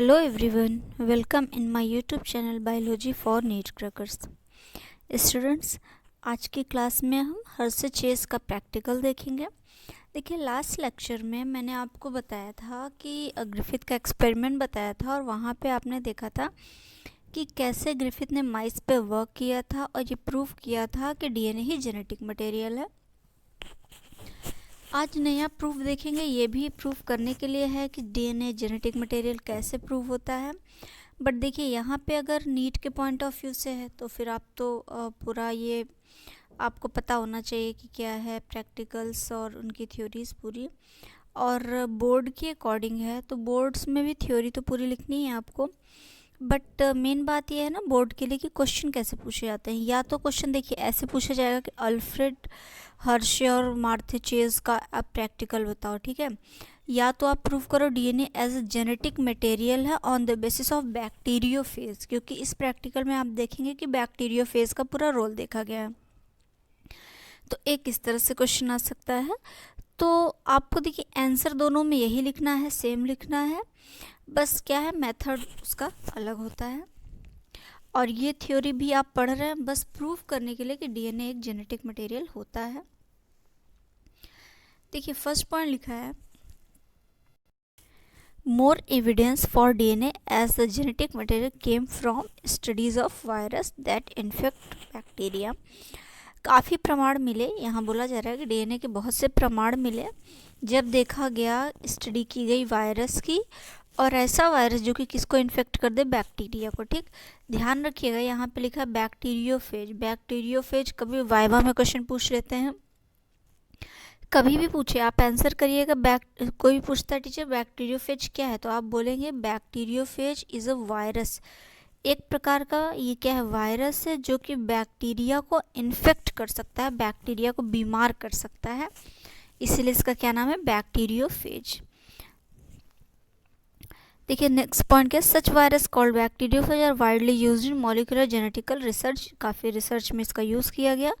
Hello everyone, welcome in my YouTube channel Biology for Neat Crackers. Students, आज की class में हम Hershey-chess का प्रैक्टिकल देखेंगे। देखिए, लास्ट लेक्चर में मैंने आपको बताया था कि ग्रिफिथ का एक्सपेरिमेंट बताया था और वहाँ पे आपने देखा था कि कैसे ग्रिफिथ ने माइस पे वर्क किया था और ये प्रूव किया था कि डीएनए ही जेनेटिक मटेरियल है। आज नया प्रूफ देखेंगे, ये भी प्रूफ करने के लिए है कि डीएनए जेनेटिक मटेरियल कैसे प्रूव होता है। बट देखिए, यहाँ पे अगर नीट के पॉइंट ऑफ व्यू से है तो फिर आप तो पूरा ये आपको पता होना चाहिए कि क्या है प्रैक्टिकल्स और उनकी थ्योरीज पूरी, और बोर्ड के अकॉर्डिंग है तो बोर्ड्स में भी थ्योरी तो पूरी लिखनी है आपको। बट मेन बात यह है ना बोर्ड के लिए कि क्वेश्चन कैसे पूछे जाते हैं। या तो क्वेश्चन देखिए ऐसे पूछा जाएगा कि अल्फ्रेड हर्शे और मार्थे चेज का अब प्रैक्टिकल बताओ, ठीक है। या तो आप प्रूव करो DNA as a genetic material है on the basis of bacteriophage, क्योंकि इस प्रैक्टिकल में आप देखेंगे कि बैक्टीरियोफेज का पूरा रोल देखा गया है। तो एक इस तरह से क्वेश्चन आ सकता है। तो आपको देखिए आंसर दोनों में यही लिखना है, सेम लिखना है, बस क्या है मेथड उसका अलग होता है। और ये थ्योरी भी आप पढ़ रहे हैं बस प्रूफ करने के लिए कि डीएनए एक जेनेटिक मटेरियल होता है। देखिए फर्स्ट पॉइंट लिखा है, more evidence for DNA as the genetic material came from studies of virus that infect bacteria. काफ़ी प्रमाण मिले, यहाँ बोला जा रहा है कि डीएनए के बहुत से प्रमाण मिले जब देखा गया, स्टडी की गई वायरस की, और ऐसा वायरस जो कि किसको इन्फेक्ट कर दे, बैक्टीरिया को। ठीक, ध्यान रखिएगा यहाँ पे लिखा बैक्टीरियोफेज। बैक्टीरियोफेज कभी वाइवा में क्वेश्चन पूछ लेते हैं, कभी भी पूछे आप आंसर करिएगा। कोई भी पूछता है टीचर बैक्टीरियोफेज क्या है, तो आप बोलेंगे बैक्टीरियोफेज इज अ वायरस, एक प्रकार का ये क्या है, वायरस है जो कि बैक्टीरिया को इन्फेक्ट कर सकता है, बैक्टीरिया को बीमार कर सकता है, इसीलिए इसका क्या नाम है, बैक्टीरियोफेज। देखिए नेक्स्ट पॉइंट क्या, such virus called bacteriophage are widely used in molecular genetical research. काफ़ी रिसर्च में इसका यूज़ किया गया।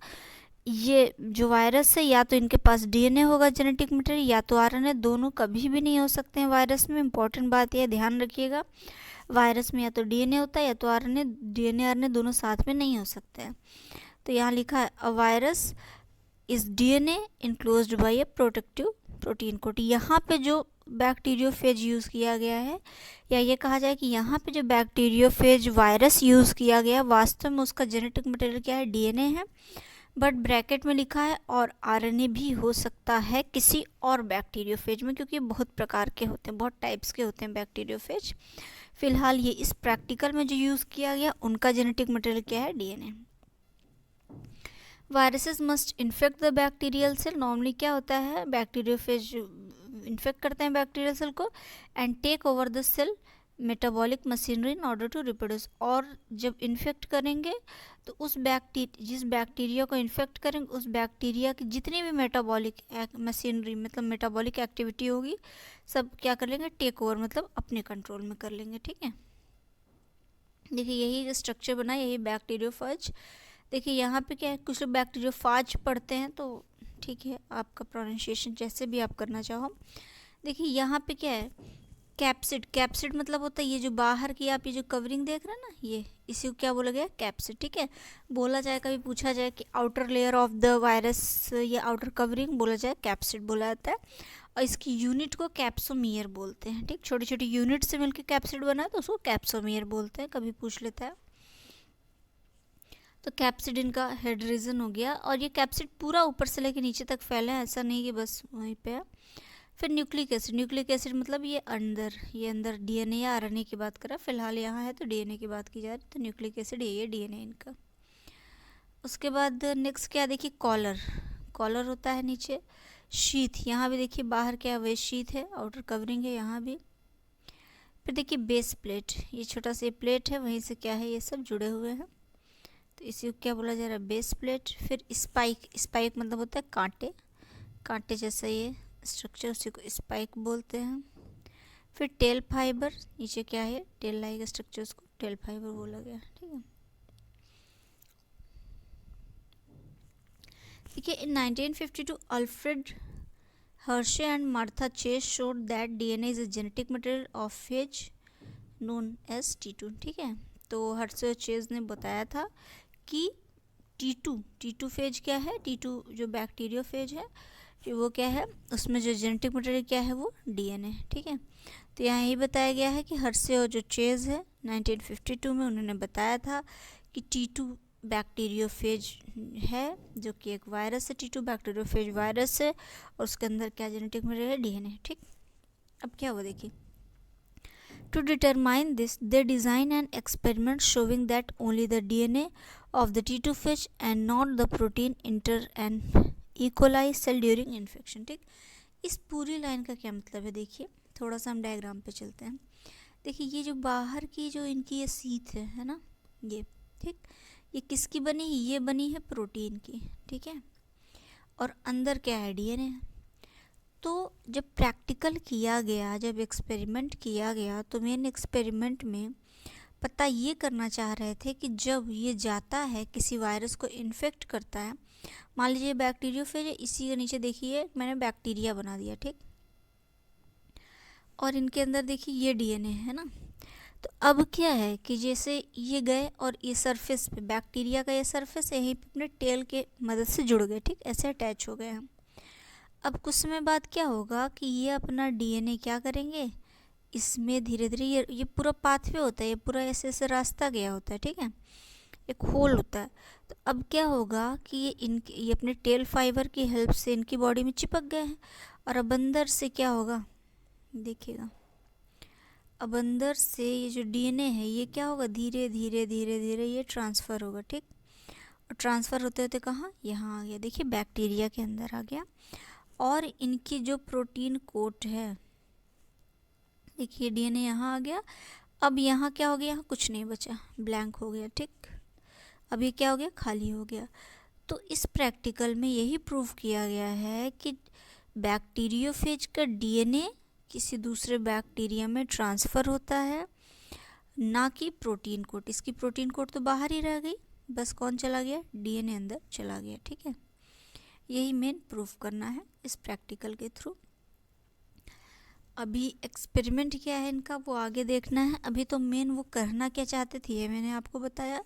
ये जो वायरस है या तो इनके पास डीएनए होगा जेनेटिक मटेरियल, या तो आरएनए, दोनों कभी भी नहीं हो सकते हैं वायरस में। इंपॉर्टेंट बात यह ध्यान रखिएगा, वायरस में या तो डीएनए होता है या तो आरएनए, डीएनए आरएनए दोनों साथ में नहीं हो सकते हैं। तो यहाँ लिखा है a virus is DNA enclosed by a protective protein coat. यहाँ पे जो बैक्टीरियोफेज यूज़ किया गया है, या ये कहा जाए कि यहाँ पे जो बैक्टीरियोफेज वायरस यूज़ किया गया वास्तव में उसका जेनेटिक मटेरियल क्या है, डीएनए है। बट ब्रैकेट में लिखा है और आरएनए भी हो सकता है किसी और बैक्टीरियोफेज में, क्योंकि बहुत प्रकार के होते हैं, बहुत टाइप्स के होते हैं बैक्टीरियोफेज। फिलहाल ये इस प्रैक्टिकल में जो यूज़ किया गया उनका जेनेटिक मटेरियल क्या है, DNA. Viruses must infect the bacterial cell. Normally क्या होता है, बैक्टीरियोफेज इन्फेक्ट करते हैं बैक्टीरियल सेल को and take over the cell metabolic machinery in order to reproduce. और जब इन्फेक्ट करेंगे तो उस जिस बैक्टीरिया को इन्फेक्ट करेंगे उस बैक्टीरिया की जितनी भी मेटाबॉलिक मशीनरी मतलब मेटाबॉलिक एक्टिविटी होगी सब क्या कर लेंगे, टेक ओवर मतलब अपने कंट्रोल में कर लेंगे। ठीक है, देखिए यही स्ट्रक्चर बना, यही बैक्टीरियोफेज। देखिए यहाँ पे क्या है, कुछ लोग बैक्टीरियोफाज पढ़ते हैं तो ठीक है, आपका प्रोनाउंसिएशन जैसे भी आप करना चाहो। देखिए यहाँ पे क्या है, कैप्सिड। कैप्सिड मतलब होता है ये जो बाहर की आप ये जो कवरिंग देख रहे हैं ना, ये इसी को क्या बोला गया, कैप्सिड। ठीक है, बोला जाए कभी पूछा जाए कि outer layer of the virus या आउटर कवरिंग बोला जाए, कैप्सिड बोला जाता है। और इसकी यूनिट को कैप्सोमियर बोलते हैं। ठीक, छोटी छोटी यूनिट से मिलकर कैप्सिड बना है तो उसको कैप्सोमियर बोलते हैं, कभी पूछ लेता है। तो कैप्सिड इनका हेड रीजन हो गया, और ये कैप्सिड पूरा ऊपर से लेकर नीचे तक फैला है, ऐसा नहीं कि बस वहीं पे है। फिर न्यूक्लिक एसिड। न्यूक्लिक एसिड मतलब ये अंदर डीएनए या आरएनए की बात कर रहा है, फिलहाल यहाँ है तो डीएनए की बात की जा रही है, तो न्यूक्लिक एसिड ये डीएनए इनका। उसके बाद नेक्स्ट क्या, देखिए कॉलर। कॉलर होता है नीचे, शीथ, यहाँ भी देखिए बाहर क्या है, वही शीथ है, आउटर कवरिंग है यहाँ भी। फिर देखिए बेस प्लेट, ये छोटा सा प्लेट है, वहीं से क्या है ये सब जुड़े हुए हैं, तो इसी को क्या बोला जा रहा है, बेस प्लेट। फिर स्पाइक। स्पाइक मतलब होता है कांटे, कांटे जैसा ये स्ट्रक्चर, उसी को स्पाइक बोलते हैं। फिर टेल फाइबर, नीचे क्या है, टेल लाइक स्ट्रक्चर, उसको टेल फाइबर बोला गया। ठीक है, देखिए in 1952 Alfred Hershey and Martha Chase showed that DNA is a genetic material of phage known as T2, ठीक है। तो हर्षे चेज ने बताया था कि T2 फेज क्या है, T2 जो बैक्टीरियो फेज है वो क्या है, उसमें जो जेनेटिक मटेरियल क्या है वो DNA, ठीक है। तो यहाँ यही बताया गया है कि हर्षे और जो चेज है 1952 में उन्होंने बताया था कि T2 बैक्टीरियोफेज है, जो कि एक वायरस है। T2 बैक्टीरियोफेज वायरस है और उसके अंदर क्या जेनेटिक मटेरियल है, DNA, ठीक। अब क्या हुआ देखिए, to determine this they designed an experiment showing that only the DNA of the T2 fish and not the protein enter an E. coli cell during infection, ठीक। इस पूरी लाइन का क्या मतलब है देखिए, थोड़ा सा हम डायग्राम पे चलते हैं। देखिए ये जो बाहर की जो इनकी ये सीथ है ना, ये ठीक, ये किसकी बनी है, ये बनी है प्रोटीन की, ठीक है। और अंदर क्या है, DNA है। तो जब प्रैक्टिकल किया गया, जब एक्सपेरिमेंट किया गया, तो मेन एक्सपेरिमेंट में पता ये करना चाह रहे थे कि जब ये जाता है किसी वायरस को इन्फेक्ट करता है, मान लीजिए बैक्टीरियोफेज है, इसी के नीचे देखिए मैंने बैक्टीरिया बना दिया, ठीक। और इनके अंदर देखिए ये DNA है ना। तो अब क्या है कि जैसे ये गए और ये सरफेस पे बैक्टीरिया का ये सरफेस यहीं पे अपने टेल के मदद से जुड़ गए, ठीक, ऐसे अटैच हो गए हम। अब कुछ समय बाद क्या होगा कि ये अपना DNA क्या करेंगे, इसमें धीरे धीरे ये पूरा पाथवे होता है, ये पूरा ऐसे ऐसे रास्ता गया होता है, ठीक है, एक होल होता है। तो अब क्या होगा कि ये अपने टेल फाइबर की हेल्प से इनकी बॉडी में चिपक गए हैं। और अब अंदर से क्या होगा देखिएगा, अब अंदर से ये जो DNA है ये क्या होगा, धीरे धीरे धीरे धीरे ये ट्रांसफ़र होगा, ठीक। और ट्रांसफ़र होते होते कहाँ, यहाँ आ गया, देखिए बैक्टीरिया के अंदर आ गया। और इनकी जो प्रोटीन कोट है, देखिए DNA यहाँ आ गया। अब यहाँ क्या हो गया, यहाँ कुछ नहीं बचा, ब्लैंक हो गया, ठीक। अब ये क्या हो गया, खाली हो गया। तो इस प्रैक्टिकल में यही प्रूव किया गया है कि बैक्टीरियोफेज का DNA किसी दूसरे बैक्टीरिया में ट्रांसफ़र होता है, ना कि प्रोटीन कोट। इसकी प्रोटीन कोट तो बाहर ही रह गई, बस कौन चला गया, DNA अंदर चला गया, ठीक है। यही मेन प्रूफ करना है इस प्रैक्टिकल के थ्रू। अभी एक्सपेरिमेंट क्या है इनका वो आगे देखना है। अभी तो मेन वो करना क्या चाहते थे ये मैंने आपको बताया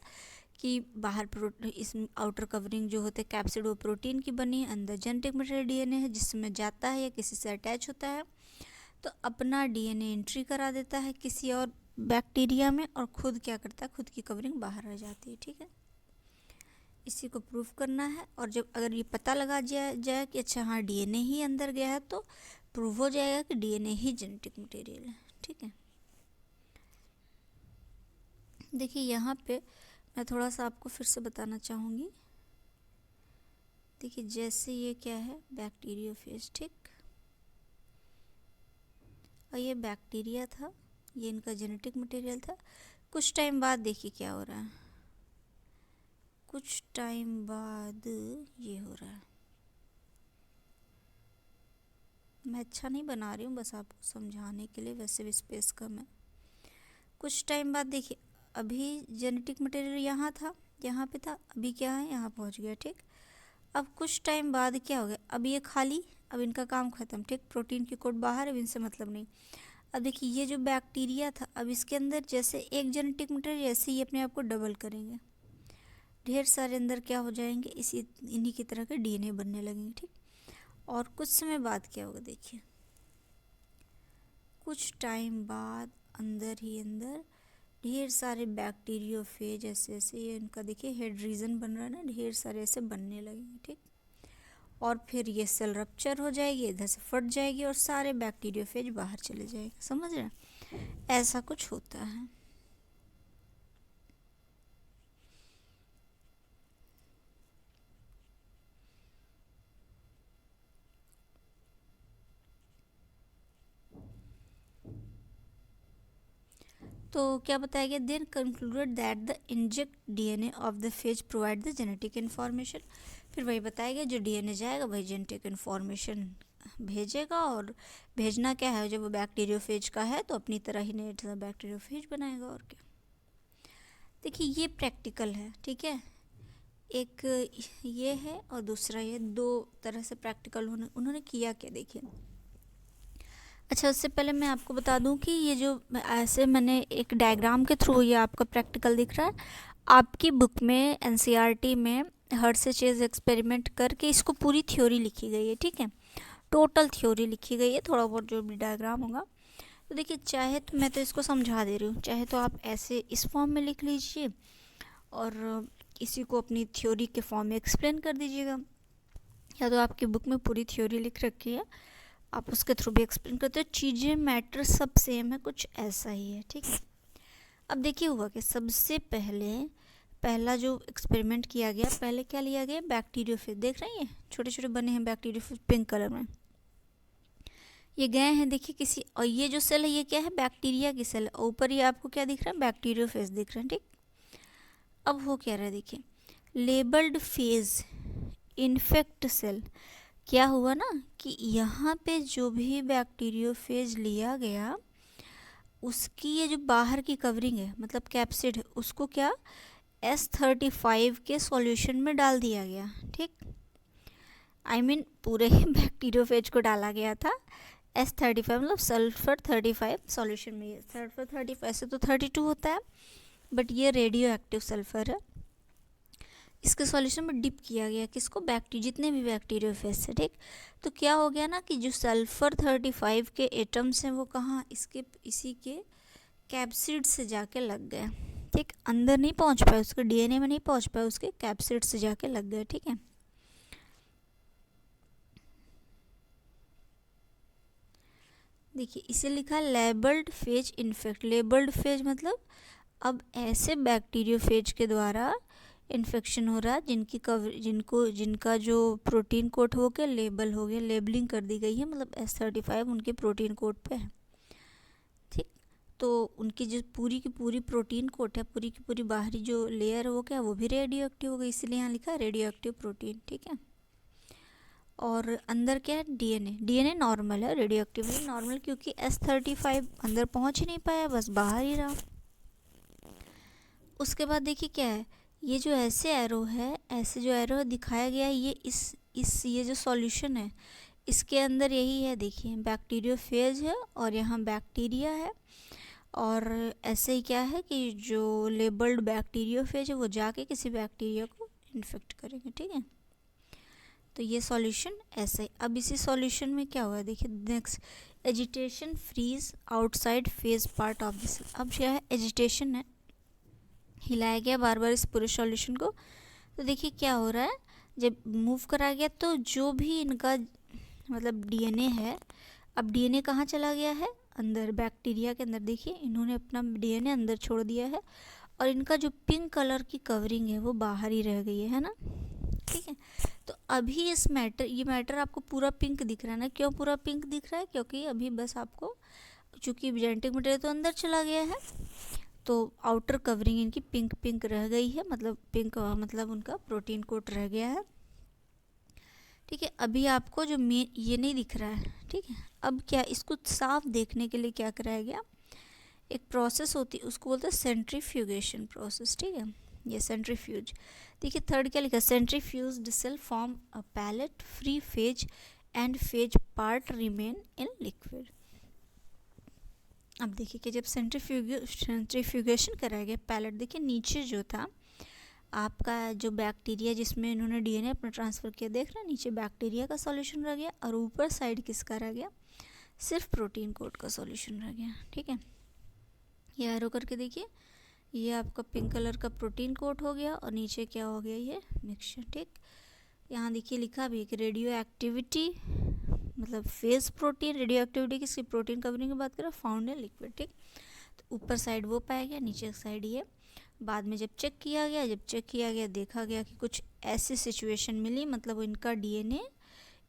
कि बाहर इस आउटर कवरिंग जो होते कैप्सिड वो प्रोटीन की बनी है, अंदर जेनेटिक मटेरियल DNA है जिसमें जाता है या किसी से अटैच होता है, तो अपना DNA एंट्री करा देता है किसी और बैक्टीरिया में और खुद क्या करता है, खुद की कवरिंग बाहर रह जाती है, ठीक है। इसी को प्रूफ करना है। और जब अगर ये पता लगा जाए कि अच्छा हाँ DNA ही अंदर गया है, तो प्रूव हो जाएगा कि DNA ही जेनेटिक मटेरियल है, ठीक है। देखिए यहाँ पे मैं थोड़ा सा आपको फिर से बताना चाहूँगी। देखिए जैसे ये क्या है, बैक्टीरियोफेज, ठीक, और ये बैक्टीरिया था, ये इनका जेनेटिक मटेरियल था। कुछ टाइम बाद देखिए क्या हो रहा है, कुछ टाइम बाद ये हो रहा है। मैं अच्छा नहीं बना रही हूँ, बस आपको समझाने के लिए, वैसे भी स्पेस कम है। कुछ टाइम बाद देखिए, अभी जेनेटिक मटेरियल यहाँ था, यहाँ पे था, अभी क्या है, यहाँ पहुँच गया, ठीक। अब कुछ टाइम बाद क्या हो गया, अब ये खाली, अब इनका काम ख़त्म, ठीक। प्रोटीन की कोट बाहर, अब इनसे मतलब नहीं। अब देखिए ये जो बैक्टीरिया था, अब इसके अंदर जैसे एक जेनेटिक मटेरियल, जैसे ही अपने आप को डबल करेंगे, ढेर सारे अंदर क्या हो जाएंगे, इसी इन्हीं की तरह के DNA बनने लगेंगे, ठीक। और कुछ समय बाद क्या होगा देखिए, कुछ टाइम बाद अंदर ही अंदर ढेर सारे बैक्टीरियोफेज ऐसे ऐसे, ये इनका देखिए हेड रीजन बन रहा है ना, ढेर सारे ऐसे बनने लगेंगे, ठीक। और फिर ये सेल रप्चर हो जाएगी, इधर से फट जाएगी और सारे बैक्टीरियोफेज बाहर चले जाएंगे, समझ रहे हैं, ऐसा कुछ होता है। तो क्या बताया गया, then concluded that the inject DNA of the phage provide the genetic information. फिर वही बताया गया, जो DNA जाएगा वही जेनेटिक इन्फॉर्मेशन भेजेगा। और भेजना क्या है, जब वो बैक्टीरियोफेज का है तो अपनी तरह ही नया बैक्टीरियोफेज बनाएगा, और क्या। देखिए ये प्रैक्टिकल है, ठीक है, एक ये है और दूसरा ये, दो तरह से प्रैक्टिकल उन्होंने किया क्या देखिए। अच्छा, उससे पहले मैं आपको बता दूं कि ये जो ऐसे मैंने एक डायग्राम के थ्रू ये आपका प्रैक्टिकल दिख रहा है, आपकी बुक में एनसीईआरटी में हर्शे-चेज एक्सपेरिमेंट करके इसको पूरी थ्योरी लिखी गई है, ठीक है, टोटल थ्योरी लिखी गई है, थोड़ा बहुत जो भी डायग्राम होगा। तो देखिए, चाहे तो मैं तो इसको समझा दे रही हूँ, चाहे तो आप ऐसे इस फॉर्म में लिख लीजिए और इसी को अपनी थ्योरी के फॉर्म में एक्सप्लेन कर दीजिएगा, या तो आपकी बुक में पूरी थ्योरी लिख रखी है, आप उसके थ्रू भी एक्सप्लेन करते हो। चीज़ें मैटर सब सेम है, कुछ ऐसा ही है, ठीक है। अब देखिए हुआ कि सबसे पहला जो एक्सपेरिमेंट किया गया, पहले क्या लिया गया, बैक्टीरियोफेज, देख रहे हैं छोटे छोटे बने हैं बैक्टीरियोफेज पिंक कलर में, ये गए हैं देखिए किसी, और ये जो सेल है ये क्या है, बैक्टीरिया की सेल, ऊपर ये आपको क्या दिख रहा है, बैक्टीरियोफेज दिख रहे हैं, ठीक। अब हो क्या रहा है देखिए, लेबल्ड फेज इन्फेक्ट सेल, क्या हुआ ना कि यहाँ पे जो भी बैक्टीरियोफेज लिया गया उसकी ये जो बाहर की कवरिंग है मतलब कैप्सिड है, उसको क्या S35 के सॉल्यूशन में डाल दिया गया, ठीक। आई मीन पूरे ही बैक्टीरियोफेज को डाला गया था S35 मतलब सल्फर 35 सॉल्यूशन में। ये सल्फर 35 से तो 32 होता है, बट ये रेडियो एक्टिव सल्फर है, इसके सॉल्यूशन में डिप किया गया किसको, जितने भी बैक्टीरियोफेज से, ठीक। तो क्या हो गया ना कि जो सल्फर 35 के एटम्स हैं वो कहाँ, इसी के कैप्सिड से जाके लग गए, ठीक, अंदर नहीं पहुंच पाए, उसके डीएनए में नहीं पहुंच पाए, उसके कैप्सिड से जाके लग गए, ठीक है। देखिए इसे लिखा labelled phase infect, labelled phase मतलब अब ऐसे बैक्टीरियोफेज के द्वारा इन्फेक्शन हो रहा है जिनका जो प्रोटीन कोड हो गया, लेबल हो गया, लेबलिंग कर दी गई है, मतलब S35 उनके प्रोटीन कोड पे है, ठीक। तो उनकी जो पूरी की पूरी प्रोटीन कोड है, पूरी की पूरी बाहरी जो लेयर है वो क्या, वो भी रेडियो एक्टिव हो गई, इसलिए यहाँ लिखा है रेडियो एक्टिव प्रोटीन, ठीक है। और अंदर क्या है, डीएनए नॉर्मल है, रेडियो एक्टिव नहीं नॉर्मल, क्योंकि S35 अंदर पहुँच ही नहीं पाया, बस बाहर ही रहा। उसके बाद देखिए क्या है, ये जो ऐसे जो एरो है दिखाया गया है, ये ये जो सॉल्यूशन है इसके अंदर यही है, देखिए बैक्टीरियोफेज है और यहाँ बैक्टीरिया है, और ऐसे ही क्या है कि जो लेबल्ड बैक्टीरियोफेज है वो जाके किसी बैक्टीरिया को इन्फेक्ट करेंगे, ठीक है। तो ये सॉल्यूशन ऐसे, अब इसी सॉल्यूशन में क्या हुआ है देखिए, next agitation freeze outside phage part of this, अब क्या है, एजिटेशन है, हिलाया गया बार बार इस पूरे सॉल्यूशन को, तो देखिए क्या हो रहा है, जब मूव करा गया तो जो भी इनका मतलब डीएनए है, अब डीएनए कहाँ चला गया है, अंदर बैक्टीरिया के अंदर, देखिए इन्होंने अपना डीएनए अंदर छोड़ दिया है, और इनका जो पिंक कलर की कवरिंग है वो बाहर ही रह गई है ना, ठीक है। तो अभी ये मैटर आपको पूरा पिंक दिख रहा है ना, क्यों पूरा पिंक दिख रहा है, क्योंकि अभी बस आपको चूँकि जेनेटिक मटेरियल तो अंदर चला गया है, तो आउटर कवरिंग इनकी पिंक पिंक रह गई है, मतलब पिंक मतलब उनका प्रोटीन कोट रह गया है, ठीक है। अभी आपको जो मेन ये नहीं दिख रहा है, ठीक है। अब क्या, इसको साफ देखने के लिए क्या कराया गया, एक प्रोसेस होती है उसको बोलते हैं सेंट्रीफ्यूगेशन प्रोसेस, ठीक है, ये सेंट्रीफ्यूज। देखिए थर्ड क्या लिखा, centrifuged cell form a pellet free phage and phage part remain in liquid. अब देखिए कि जब सेंट्रीफ्यूगेशन कराया गया, पैलेट देखिए नीचे जो था आपका जो बैक्टीरिया जिसमें इन्होंने डीएनए अपना ट्रांसफ़र किया, देख रहे हैं नीचे बैक्टीरिया का सॉल्यूशन रह गया, और ऊपर साइड किसका रह गया, सिर्फ प्रोटीन कोड का सॉल्यूशन रह गया, ठीक है। ये एरो करके देखिए, ये आपका पिंक कलर का प्रोटीन कोड हो गया, और नीचे क्या हो गया, ये मिक्सचर, ठीक। यहाँ देखिए लिखा भी है कि रेडियो एक्टिविटी मतलब फेज प्रोटीन, रेडियो एक्टिविटी किसकी, प्रोटीन कवरिंग की बात करें, फाउंड इन लिक्विड, ठीक। तो ऊपर साइड वो पाया गया, नीचे साइड ये, बाद में जब चेक किया गया देखा गया कि कुछ ऐसी सिचुएशन मिली, मतलब इनका डीएनए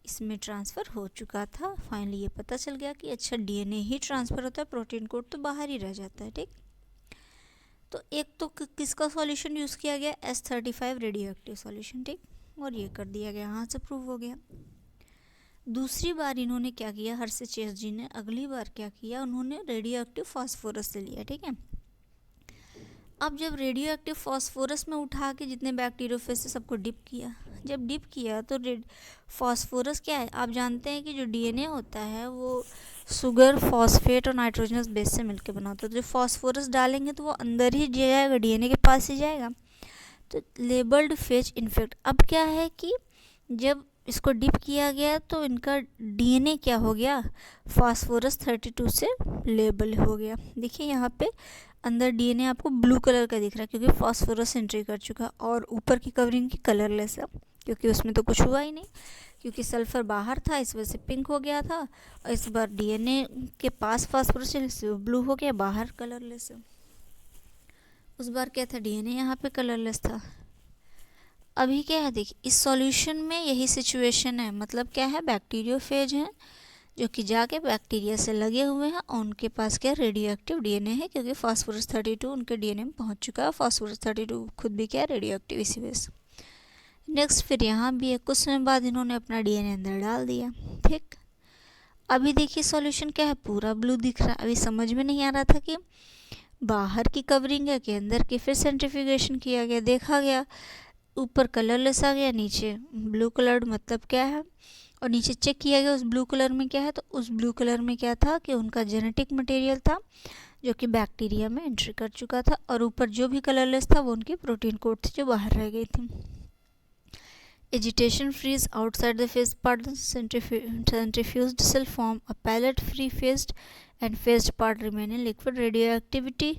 इसमें ट्रांसफ़र हो चुका था। फाइनली ये पता चल गया कि अच्छा डीएनए ही ट्रांसफ़र होता है, प्रोटीन कोड तो बाहर ही रह जाता है, ठीक। तो एक तो किसका सॉल्यूशन यूज़ किया गया, S35 रेडियो एक्टिव सॉल्यूशन, ठीक, और ये कर दिया गया, यहाँ से प्रूव हो गया। दूसरी बार इन्होंने क्या किया, हर्शे-चेज जी ने अगली बार क्या किया, उन्होंने रेडियो एक्टिव फास्फोरस से लिया, ठीक है। अब जब रेडियो एक्टिव फॉस्फोरस में उठा के जितने बैक्टीरियोफेज से सबको डिप किया, जब डिप किया तो फॉस्फोरस क्या है, आप जानते हैं कि जो डीएनए होता है वो शुगर, फॉस्फेट और नाइट्रोजनस बेस से मिलकर बना होता है। तो जो फॉस्फोरस डालेंगे तो वो अंदर ही जाएगा, डीएनए के पास ही जाएगा। तो लेबल्ड फेज इन्फेक्ट, अब क्या है कि जब इसको डिप किया गया तो इनका डीएनए क्या हो गया, फास्फोरस 32 से लेबल हो गया। देखिए यहाँ पे अंदर डीएनए आपको ब्लू कलर का दिख रहा है क्योंकि फास्फोरस एंट्री कर चुका है, और ऊपर की कवरिंग की कलरलेस है क्योंकि उसमें तो कुछ हुआ ही नहीं, क्योंकि सल्फर बाहर था इस वजह से पिंक हो गया था, और इस बार डीएनए के पास फास्फोरस ब्लू हो गया, बाहर कलरलेस है। उस बार क्या था, डीएनए यहाँ पे कलरलेस था। अभी क्या है, देखिए इस सॉल्यूशन में यही सिचुएशन है, मतलब क्या है, बैक्टीरियोफेज है जो कि जाके बैक्टीरिया से लगे हुए हैं और उनके पास क्या रेडियो एक्टिव डीएनए है क्योंकि फास्फोरस 32 उनके डीएनए में पहुंच चुका है। फास्फोरस 32 खुद भी क्या है, रेडियो एक्टिव, इसी वजह से। नेक्स्ट फिर यहाँ भी है, कुछ समय बाद इन्होंने अपना डीएनए अंदर डाल दिया। ठीक, अभी देखिए सॉल्यूशन क्या है, पूरा ब्लू दिख रहा है। अभी समझ में नहीं आ रहा था कि बाहर की कवरिंग है कि अंदर की, फिर सेंट्रीफ्यूगेशन किया गया, देखा गया ऊपर कलरलेस आ गया, नीचे ब्लू कलर्ड, मतलब क्या है, और नीचे चेक किया गया उस ब्लू कलर में क्या है, तो उस ब्लू कलर में क्या था कि उनका जेनेटिक मटेरियल था जो कि बैक्टीरिया में एंट्री कर चुका था, और ऊपर जो भी कलरलेस था वो उनकी प्रोटीन कोड थी जो बाहर रह गई थी। Agitation freeze outside the phage part, centrifuged cell form a pellet free phaged and phaged part remain in liquid, radio activity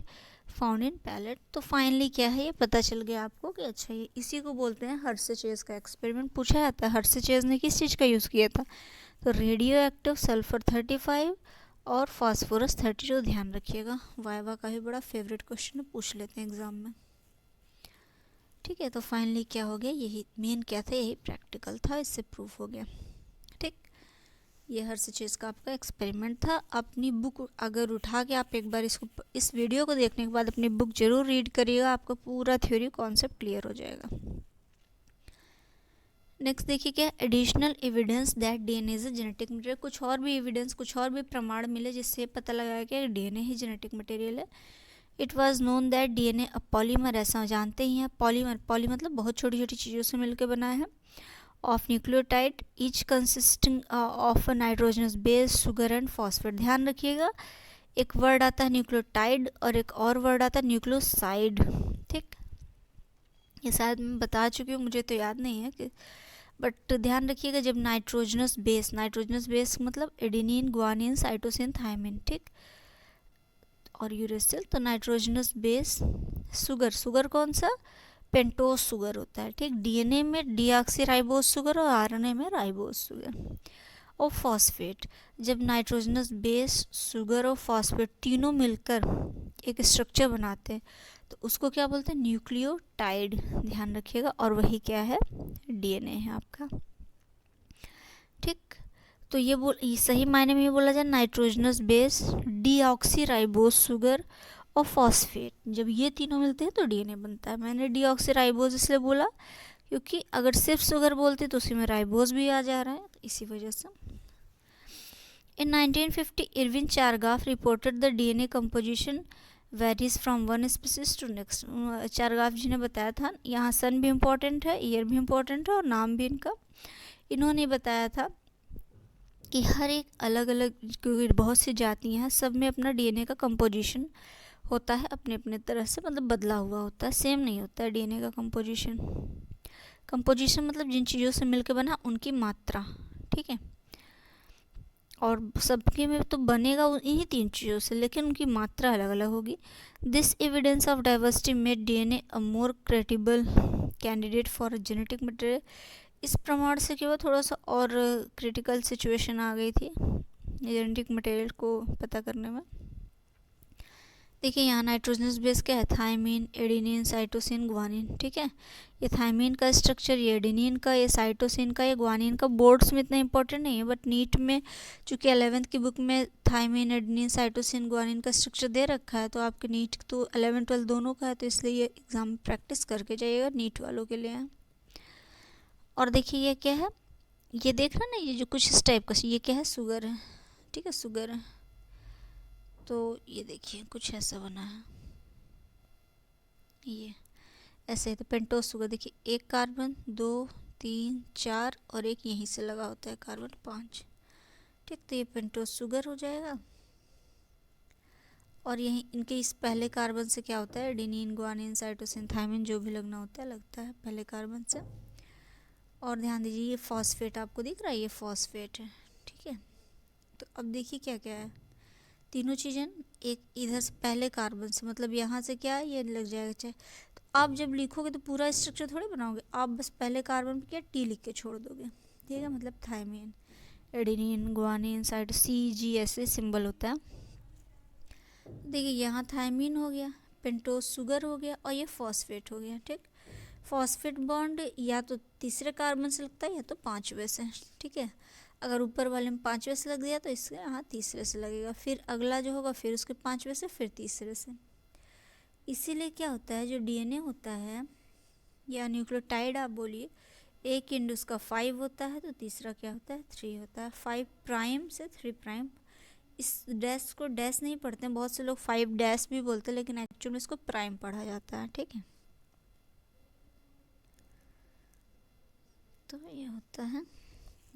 found in pellet. तो फाइनली क्या है, ये पता चल गया आपको कि अच्छा ये इसी को बोलते हैं हर्षेचेज का एक्सपेरिमेंट। पूछा जाता है हर्षेचेज ने किस चीज़ का यूज़ किया था, तो रेडियो एक्टिव सल्फर 35 और फास्फोरस 32, ध्यान रखिएगा, वाइवा का भी बड़ा फेवरेट क्वेश्चन पूछ लेते हैं एग्जाम में। ठीक है, तो फाइनली क्या हो गया, यही मेन क्या था, यही प्रैक्टिकल था, इससे प्रूफ हो गया। ठीक, ये हर्षेचेज का आपका एक्सपेरिमेंट था। अपनी बुक अगर उठा के आप एक बार इसको, इस वीडियो को देखने के बाद अपनी बुक जरूर रीड करिएगा, आपको पूरा थ्योरी कॉन्सेप्ट क्लियर हो जाएगा। नेक्स्ट देखिए क्या, additional evidence that DNA is a genetic material, कुछ और भी एविडेंस, कुछ और भी प्रमाण मिले जिससे पता लगाया कि डीएनए ही जेनेटिक मटेरियल है। It was known that DNA a polymer, ऐसा जानते ही हैं, पॉलीमर, पॉली मतलब बहुत छोटी छोटी चीज़ों से मिलकर बना है, of nucleotide each consisting of a nitrogenous base, sugar and phosphate. ध्यान रखिएगा एक वर्ड आता है न्यूक्लियोटाइड और एक और वर्ड आता है न्यूक्लियोसाइड। ठीक, ये शायद मैं बता चुकी हूँ, मुझे तो याद नहीं है कि, बट ध्यान रखिएगा जब नाइट्रोजनस बेस मतलब एडेनिन, ग्वानिन, साइटोसिन, थायमिन, ठीक, और यूरेसिल, तो नाइट्रोजनस बेस शुगर, शुगर कौन सा, पेंटोस शुगर होता है। ठीक, डीएनए में डीऑक्सीराइबोज शुगर और आरएनए में राइबोज शुगर। और फॉस्फेट, जब नाइट्रोजनस बेस, शुगर और फॉस्फेट तीनों मिलकर एक स्ट्रक्चर बनाते हैं तो उसको क्या बोलते हैं, न्यूक्लियोटाइड, ध्यान रखिएगा, और वही क्या है, डीएनए है आपका। ठीक, तो ये सही मायने में ये बोला जाए नाइट्रोजनस बेस, डीऑक्सीराइबोज शुगर और फॉस्फेट, जब ये तीनों मिलते हैं तो डीएनए बनता है। मैंने डीऑक्सीराइबोज इसलिए बोला क्योंकि अगर सिर्फ शुगर बोलते तो उसी में राइबोज भी आ जा रहा है, तो इसी वजह से। In 1950 Erwin Chargaff reported the DNA composition varies from one species to next. Chargaff ji ने बताया था, यहाँ सन भी इम्पोर्टेंट है, ईयर भी इम्पोर्टेंट है और नाम भी इनका। इन्होंने बताया था कि हर एक अलग अलग, क्योंकि बहुत सी जातियाँ हैं, सब में अपना डीएनए का कंपोजिशन होता है अपने अपने तरह से, मतलब बदला हुआ होता है, सेम नहीं होता है डीएनए का कंपोजिशन। कंपोजिशन मतलब जिन चीज़ों से मिलकर बना उनकी मात्रा, ठीक है, और सबके में तो बनेगा इन्हीं तीन चीज़ों से, लेकिन उनकी मात्रा अलग अलग होगी। This evidence of diversity made DNA a more credible candidate for a genetic material. इस प्रमाण से केवल थोड़ा सा और क्रिटिकल सिचुएशन आ गई थी जेनेटिक मटेरियल को पता करने में। देखिए यहाँ नाइट्रोजनस बेस क्या है, थायमीन, एडेनिन, साइटोसिन, ग्वानिन। ठीक है, ये थायमीन का स्ट्रक्चर, ये एडेनिन का, ये साइटोसिन का, ये ग्वानिन का। बोर्ड्स में इतना इंपॉर्टेंट नहीं है, बट नीट में चूँकि 11th की बुक में थायमीन, एडेनिन, साइटोसिन, ग्वानिन का स्ट्रक्चर दे रखा है, तो आपके नीट तो 11th 12th दोनों का है, तो इसलिए ये एग्ज़ाम में प्रैक्टिस करके जाइएगा, नीट वालों के लिए है। और देखिए ये क्या है, ये देख रहे ना, ये जो कुछ इस टाइप का, ये क्या है, शुगर है। ठीक है, शुगर है, तो ये देखिए कुछ ऐसा बना है। ये ऐसे है। तो पेंटोज शुगर देखिए, एक कार्बन, 2, 3, 4 और एक यहीं से लगा होता है कार्बन 5, ठीक। तो ये पेंटोज शुगर हो जाएगा। और यहीं इनके इस पहले कार्बन से क्या होता है, एडेनिन, गुआनिन, साइटोसिन, थायमिन जो भी लगना होता है लगता है पहले कार्बन से। और ध्यान दीजिए ये फॉस्फेट आपको दिख रहा है, ये फॉस्फेट है, ठीक है। तो अब देखिए क्या क्या है, तीनों चीज़ें एक इधर से पहले कार्बन से, मतलब यहाँ से क्या है, ये लग जाएगा चाहे। तो आप जब लिखोगे तो पूरा स्ट्रक्चर थोड़ी बनाओगे, आप बस पहले कार्बन क्या टी लिख के छोड़ दोगे, ठीक है। मतलब thymine, adenine, guanine, cyto, CG ऐसे सिंबल होता है। देखिए यहाँ थायमिन हो गया, पेंटोज शुगर हो गया और ये फॉस्फेट हो गया, ठीक। फॉस्फेट बॉन्ड या तो तीसरे कार्बन से लगता है या तो पांचवे से, ठीक है। अगर ऊपर वाले में पांचवे से लग गया तो इसके यहाँ तीसरे से लगेगा, फिर अगला जो होगा फिर उसके पांचवे से, फिर तीसरे से। इसीलिए क्या होता है, जो DNA होता है या न्यूक्लियोटाइड आप बोलिए, एक एंड उसका 5 होता है तो तीसरा क्या होता है, 3 होता है। 5 प्राइम से 3 प्राइम। इस डैश को डैश नहीं पढ़ते हैं, बहुत से लोग 5 डैश भी बोलते हैं, लेकिन एक्चुअली में इसको प्राइम पढ़ा जाता है, ठीक है। तो ये होता है,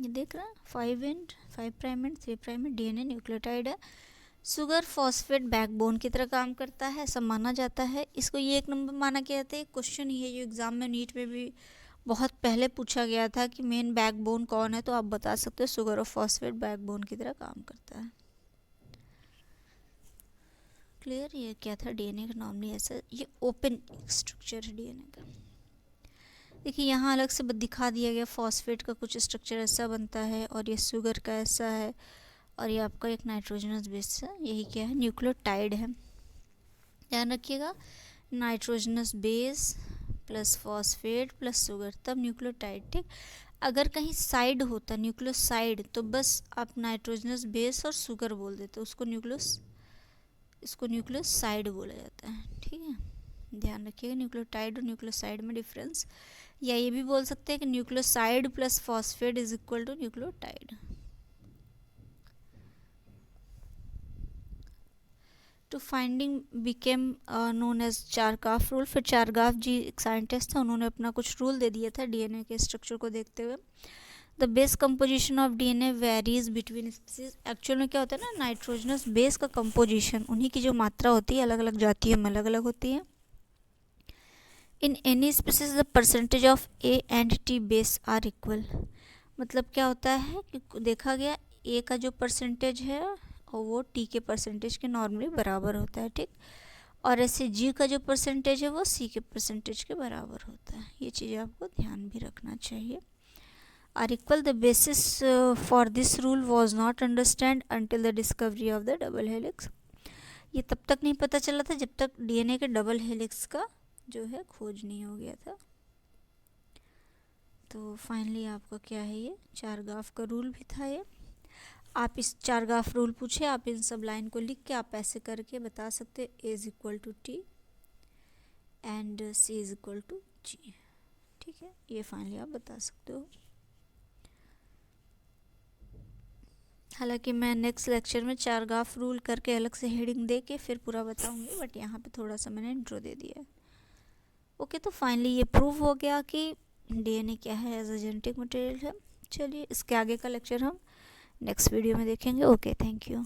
ये देख रहे हैं 5 एंड 5 प्राइम एंड 3 प्राइम में DNA न्यूक्लियोटाइड है। शुगर फॉस्फेट बैकबोन की तरह काम करता है, सब माना जाता है। इसको ये 1 नंबर माना गया था। एक क्वेश्चन ही है जो एग्जाम में नीट में भी बहुत पहले पूछा गया था कि मेन बैकबोन कौन है, तो आप बता सकते हो शुगर और फॉस्फेट बैकबोन की तरह काम करता है। क्लियर। ये क्या था, DNA का नॉर्मली ऐसा, ये ओपन स्ट्रक्चर है DNA का। देखिए यहाँ अलग से दिखा दिया गया, फॉस्फेट का कुछ स्ट्रक्चर ऐसा बनता है और ये शुगर का ऐसा है, और ये आपका एक नाइट्रोजनस बेस है, यही क्या है, न्यूक्लियोटाइड है। ध्यान रखिएगा, nitrogenous base plus phosphate plus sugar तब न्यूक्लियोटाइड, ठीक। अगर कहीं साइड होता न्यूक्लियोसाइड तो बस आप नाइट्रोजनस बेस और शुगर बोल देते, इसको न्यूक्लियोसाइड बोला जाता है, ठीक है। ध्यान रखिएगा न्यूक्लियोटाइड और न्यूक्लियोसाइड में डिफरेंस। या ये भी बोल सकते हैं कि nucleoside plus phosphate is equal to nucleotide. Two finding became known as Chargaff rule. फिर चारगाफ जी एक साइंटिस्ट था, उन्होंने अपना कुछ रूल दे दिया था DNA के स्ट्रक्चर को देखते हुए। The base composition of DNA varies between species. Actual में क्या होता है ना, नाइट्रोजनस बेस का कंपोजिशन, उन्हीं की जो मात्रा होती है अलग अलग जातियों में अलग अलग होती है। In any species the percentage of A and T base are equal. मतलब क्या होता है कि देखा गया A का जो परसेंटेज है और वो T के परसेंटेज के नॉर्मली बराबर होता है, ठीक। और ऐसे G का जो परसेंटेज है वो C के परसेंटेज के बराबर होता है। ये चीज़ आपको ध्यान भी रखना चाहिए। Are equal the basis for this rule was not understand until the discovery of the double helix. ये तब तक नहीं पता चला था जब तक DNA के डबल हेलिक्स का जो है खोज नहीं हो गया था। तो फाइनली आपका क्या है, ये चारगाफ का रूल भी था। ये आप इस चारगाफ रूल पूछे, आप इन सब लाइन को लिख के आप ऐसे करके बता सकते A is equal to T and C is equal to G, ठीक है। ये फाइनली आप बता सकते हो। हालांकि मैं नेक्स्ट लेक्चर में चारगाफ रूल करके अलग से हेडिंग दे के फिर पूरा बताऊंगी, बट यहाँ पे थोड़ा सा मैंने इंट्रो दे दिया है। ओके, तो फाइनली ये प्रूव हो गया कि DNA क्या है, एज अ जेनेटिक मटेरियल है। चलिए इसके आगे का लेक्चर हम नेक्स्ट वीडियो में देखेंगे। Okay, thank you.